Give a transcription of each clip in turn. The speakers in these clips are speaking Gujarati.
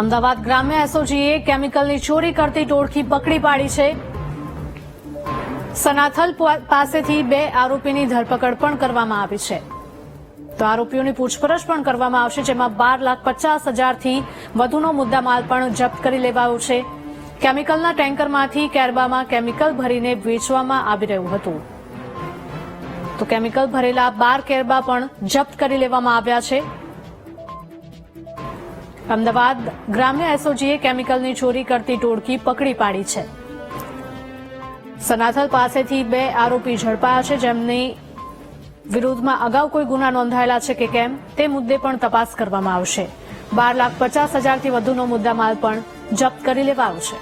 અમદાવાદ ગ્રામ્ય એસઓજીએ કેમિકલની ચોરી કરતી ટોળકી પકડી પાડી છે. સનાથલ પાસેથી 2 આરોપીની ધરપકડ પણ કરવામાં આવી છે. તો આરોપીઓની પૂછપરછ પણ કરવામાં આવશે, જેમાં 12,50,000થી વધુનો મુદ્દામાલ પણ જપ્ત કરી લેવાયો છે. કેમિકલના ટેન્કરમાંથી કેરબામાં કેમિકલ ભરીને વેચવામાં આવી રહ્યું હતું. તો કેમિકલ ભરેલા 12 કેરબા પણ જપ્ત કરી લેવામાં આવ્યા છે. અમદાવાદ ગ્રામ્ય એસઓજીએ કેમિકલની ચોરી કરતી ટોળકી પકડી પાડી છે. સનાથલ પાસેથી 2 આરોપી ઝડપાયા છે, જેમની વિરુદ્ધમાં અગાઉ કોઈ ગુના નોંધાયેલા છે કે કેમ તે મુદ્દે પણ તપાસ કરવામાં આવશે. 12,50,000થી વધુનો મુદ્દામાલ પણ જપ્ત કરી લેવાયો છે.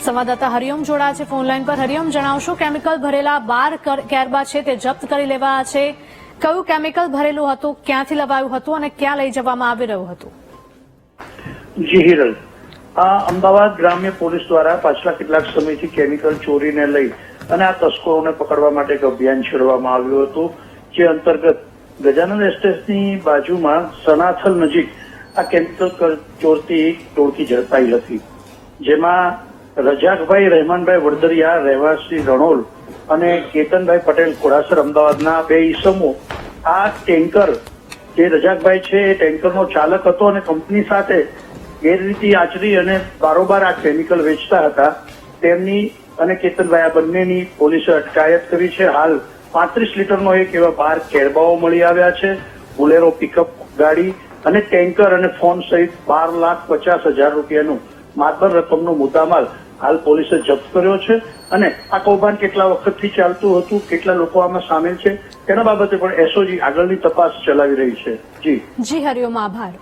સંવાદદાતા હરિઓમ જોડાયા છે ફોનલાઈન પર. હરિઓમ, જણાવશો, કેમિકલ ભરેલા 12 કેરબા છે તે જપ્ત કરી લેવાયા છે. કયું કેમિકલ ભરેલું હતું, ક્યાંથી લવાયું હતું અને ક્યાં લઈ જવામાં આવી રહ્યું હતું? જી હિરલ, અમદાવાદ ગ્રામ્ય પોલીસ દ્વારા પાછલા કેટલાક સમયથી કેમિકલ ચોરીને લઈ અને આ તસ્કરોને પકડવા માટે એક અભિયાન છેડવામાં આવ્યું હતું, જે અંતર્ગત ગજાનંદ એસ્ટેટની બાજુમાં સનાથલ નજીક આ કેમિકલ ચોરતી ટોળકી ઝડપાઈ હતી, જેમાં રજાકભાઈ રહેમાનભાઈ વડદરિયા રહેવાસી રણોલ અને કેતનભાઈ પટેલ ખોડાસર અમદાવાદના 2 ઈસમો આ ટેન્કર જે રજાકભાઈ છે એ ટેન્કરનો ચાલક હતો અને કંપની સાથે ગેરરીતિ આચરી અને બારોબાર આ કેમિકલ વેચતા હતા. તેમની અને કેતનભાઈ આ બંનેની પોલીસે અટકાયત કરી છે. હાલ 35 લીટરનો એક એવા 12 કેરબાઓ મળી આવ્યા છે. બુલેરો પિકઅપ ગાડી અને ટેન્કર અને ફોન સહિત 12,50,000 રૂપિયાનું માતબર રકમનો મુદ્દામાલ હાલ પોલીસે જપ્ત કર્યો છે. અને આ કૌભાંડ કેટલા વખતથી ચાલતું હતું, કેટલા લોકો આમાં સામેલ છે, તેના બાબતે પણ એસઓજી આગળની તપાસ ચલાવી રહી છે. જી હરિઓમ, આભાર.